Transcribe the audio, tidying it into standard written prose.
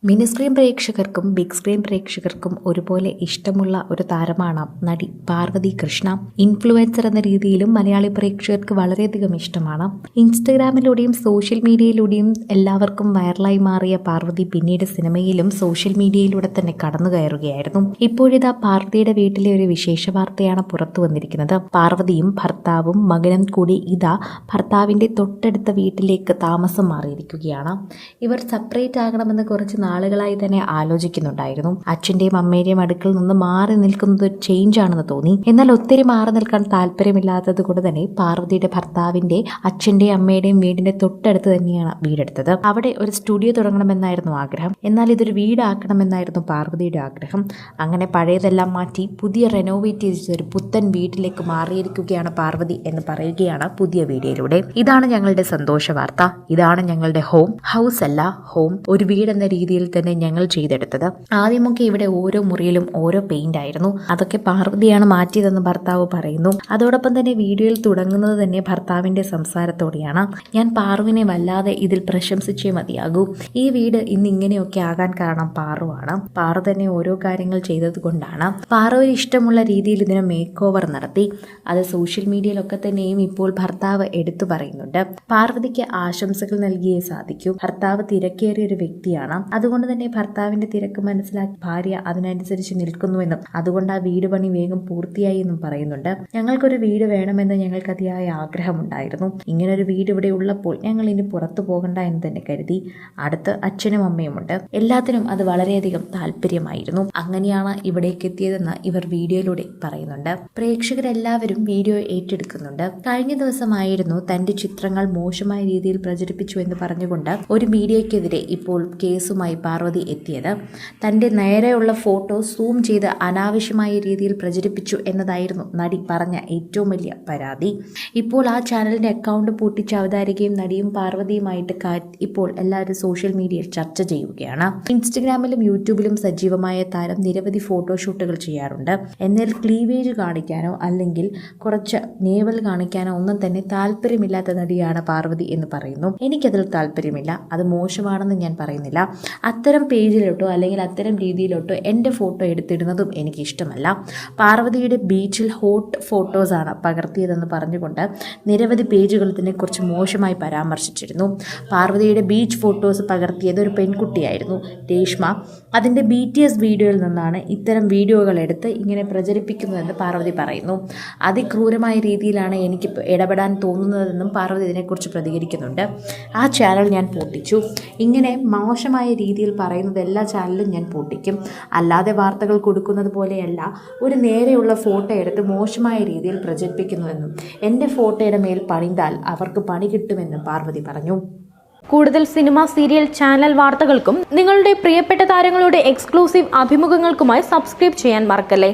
Mini screen പ്രേക്ഷകർക്കും big screen പ്രേക്ഷകർക്കും ഒരുപോലെ ഇഷ്ടമുള്ള ഒരു താരമാണ് നടി പാർവതി കൃഷ്ണ. ഇൻഫ്ലുവൻസർ എന്ന രീതിയിലും മലയാളി പ്രേക്ഷകർക്ക് വളരെയധികം ഇഷ്ടമാണ്. ഇൻസ്റ്റഗ്രാമിലൂടെയും സോഷ്യൽ മീഡിയയിലൂടെയും എല്ലാവർക്കും വൈറലായി മാറിയ പാർവതി പിന്നീട് സിനിമയിലും സോഷ്യൽ മീഡിയയിലൂടെ തന്നെ കടന്നു കയറുകയായിരുന്നു. ഇപ്പോഴിതാ പാർവതിയുടെ വീട്ടിലെ ഒരു വിശേഷ വാർത്തയാണ് പുറത്തു വന്നിരിക്കുന്നത്. പാർവതിയും ഭർത്താവും മകനും കൂടി ഇതാ ഭർത്താവിന്റെ തൊട്ടടുത്ത വീട്ടിലേക്ക് താമസം മാറിയിരിക്കുകയാണ്. ഇവർ സെപ്പറേറ്റ് ആകണമെന്ന് കുറച്ച് നാളുകളായി തന്നെ ആലോചിക്കുന്നുണ്ടായിരുന്നു. അച്ഛന്റെയും അമ്മയുടെയും അടുക്കൽ നിന്ന് മാറി നിൽക്കുന്നത് ഒരു ചേഞ്ച് ആണെന്ന് തോന്നി. എന്നാൽ ഒത്തിരി മാറി നിൽക്കാൻ താല്പര്യമില്ലാത്തത് കൊണ്ട് തന്നെ പാർവതിയുടെ ഭർത്താവിന്റെ അച്ഛന്റെയും അമ്മയുടെയും വീടിന്റെ തൊട്ടടുത്ത് തന്നെയാണ് വീടെടുത്തത്. അവിടെ ഒരു സ്റ്റുഡിയോ തുടങ്ങണമെന്നായിരുന്നു ആഗ്രഹം. എന്നാൽ ഇതൊരു വീടാക്കണമെന്നായിരുന്നു പാർവതിയുടെ ആഗ്രഹം. അങ്ങനെ പഴയതെല്ലാം മാറ്റി പുതിയ റെനോവേറ്റ് ചെയ്ത ഒരു പുത്തൻ വീട്ടിലേക്ക് മാറിയിരിക്കുകയാണ് പാർവതി എന്ന് പറയുകയാണ് പുതിയ വീഡിയോയിലൂടെ. ഇതാണ് ഞങ്ങളുടെ സന്തോഷ വാർത്ത. ഇതാണ് ഞങ്ങളുടെ ഹോം. ഹൗസ് അല്ല, ഹോം. ഒരു വീടെന്ന രീതിയിൽ തന്നെ ഞങ്ങൾ ചെയ്തെടുത്തത്. ആദ്യമൊക്കെ ഇവിടെ ഓരോ മുറിയിലും ഓരോ പെയിന്റ് ആയിരുന്നു. അതൊക്കെ പാർവതിയാണ് മാറ്റിയതെന്ന് ഭർത്താവ് പറയുന്നു. അതോടൊപ്പം തന്നെ വീഡിയോയിൽ തുടങ്ങുന്നത് തന്നെ ഭർത്താവിന്റെ സംസാരത്തോടെയാണ്. ഞാൻ പാറുവിനെ വല്ലാതെ ഇതിൽ പ്രശംസിച്ചേ മതിയാകൂ. ഈ വീട് ഇന്ന് ഇങ്ങനെയൊക്കെ ആകാൻ കാരണം പാറുവാണ്. പാറു തന്നെ ഓരോ കാര്യങ്ങൾ ചെയ്തത് കൊണ്ടാണ്. പാറുവിന് ഇഷ്ടമുള്ള രീതിയിൽ ഇതിനെ മേക്ക് ഓവർ നടത്തി. അത് സോഷ്യൽ മീഡിയയിലൊക്കെ തന്നെയും ഇപ്പോൾ ഭർത്താവ് എടുത്തു പറയുന്നുണ്ട്. പാർവതിക്ക് ആശംസകൾ നൽകിയേ സാധിക്കൂ. ഭർത്താവ് തിരക്കേറിയ ഒരു വ്യക്തിയാണ്. അതുകൊണ്ട് തന്നെ ഭർത്താവിന്റെ തിരക്ക് മനസ്സിലാക്കി ഭാര്യ അതിനനുസരിച്ച് നിൽക്കുന്നുവെന്നും അതുകൊണ്ട് ആ വീട് പണി വേഗം പൂർത്തിയായി എന്നും പറയുന്നുണ്ട്. ഞങ്ങൾക്കൊരു വീട് വേണമെന്ന് ഞങ്ങൾക്ക് അതിയായ ആഗ്രഹമുണ്ടായിരുന്നു. ഇങ്ങനൊരു വീട് ഇവിടെ ഉള്ളപ്പോൾ ഞങ്ങൾ ഇനി പുറത്തു പോകണ്ട എന്ന് തന്നെ കരുതി. അടുത്ത് അച്ഛനും അമ്മയുമുണ്ട്. എല്ലാത്തിനും അത് വളരെയധികം താല്പര്യമായിരുന്നു. അങ്ങനെയാണ് ഇവിടേക്ക് എത്തിയതെന്ന് ഇവർ വീഡിയോയിലൂടെ പറയുന്നുണ്ട്. പ്രേക്ഷകരെല്ലാവരും വീഡിയോ ഏറ്റെടുക്കുന്നുണ്ട്. കഴിഞ്ഞ ദിവസമായിരുന്നു തന്റെ ചിത്രങ്ങൾ മോശമായ രീതിയിൽ പ്രചരിപ്പിച്ചു എന്ന് പറഞ്ഞുകൊണ്ട് ഒരു മീഡിയക്കെതിരെ ഇപ്പോൾ കേസുമായി പാർവതി എത്തിയത്. തന്റെ നേരെയുള്ള ഫോട്ടോ സൂം ചെയ്ത് അനാവശ്യമായ രീതിയിൽ പ്രചരിപ്പിച്ചു എന്നതായിരുന്നു നടി പറഞ്ഞ ഏറ്റവും വലിയ പരാതി. ഇപ്പോൾ ആ ചാനലിന്റെ അക്കൗണ്ട് പൂട്ടിച്ച അവതാരികയും നടിയും പാർവതിയുമായിട്ട് ഇപ്പോൾ എല്ലാവരും സോഷ്യൽ മീഡിയയിൽ ചർച്ച ചെയ്യുകയാണ്. ഇൻസ്റ്റഗ്രാമിലും യൂട്യൂബിലും സജീവമായ താരം നിരവധി ഫോട്ടോഷൂട്ടുകൾ ചെയ്യാറുണ്ട്. എന്നാൽ ക്ലീവേജ് കാണിക്കാനോ അല്ലെങ്കിൽ കുറച്ച് നേവൽ കാണിക്കാനോ ഒന്നും തന്നെ താല്പര്യമില്ലാത്ത നടിയാണ് പാർവതി എന്ന് പറയുന്നു. എനിക്കതിൽ താല്പര്യമില്ല. അത് മോശമാണെന്ന് ഞാൻ പറയുന്നില്ല. അത്തരം പേജിലോട്ടോ അല്ലെങ്കിൽ അത്തരം രീതിയിലോട്ടോ എൻ്റെ ഫോട്ടോ എടുത്തിടുന്നതും എനിക്ക് ഇഷ്ടമല്ല. പാർവതിയുടെ ബീച്ചിൽ ഹോട്ട് ഫോട്ടോസാണ് പകർത്തിയതെന്ന് പറഞ്ഞുകൊണ്ട് നിരവധി പേജുകൾ ഇതിനെക്കുറിച്ച് മോശമായി പരാമർശിച്ചിരുന്നു. പാർവതിയുടെ ബീച്ച് ഫോട്ടോസ് പകർത്തിയത് ഒരു പെൺകുട്ടിയായിരുന്നു, രേഷ്മ. അതിൻ്റെ BTS വീഡിയോയിൽ നിന്നാണ് ഇത്തരം വീഡിയോകൾ എടുത്ത് ഇങ്ങനെ പ്രചരിപ്പിക്കുന്നതെന്ന് പാർവതി പറയുന്നു. അതിക്രൂരമായ രീതിയിലാണ് എനിക്ക് ഇടപെടാൻ തോന്നുന്നതെന്നും പാർവതി ഇതിനെക്കുറിച്ച് പ്രതികരിക്കുന്നുണ്ട്. ആ ചാനൽ ഞാൻ പൂട്ടിച്ചു. ഇങ്ങനെ മോശമായ രീതിയിൽ പറയുന്നത് എല്ലാ ചാനലും ഞാൻ പൂട്ടിക്കും. അല്ലാതെ വാർത്തകൾ കൊടുക്കുന്നത് പോലെയല്ല ഒരു നേരെയുള്ള ഫോട്ടോ എടുത്ത് മോശമായ രീതിയിൽ പ്രചരിപ്പിക്കുന്നുവെന്നും എൻ്റെ ഫോട്ടോയുടെ മേൽ പണിതാൽ അവർക്ക് പണി കിട്ടുമെന്നും പാർവതി പറഞ്ഞു. കൂടുതൽ സിനിമ, സീരിയൽ, ചാനൽ വാർത്തകൾക്കും നിങ്ങളുടെ പ്രിയപ്പെട്ട താരങ്ങളുടെ എക്സ്ക്ലൂസീവ് അഭിമുഖങ്ങൾക്കുമായി സബ്സ്ക്രൈബ് ചെയ്യാൻ മറക്കല്ലേ.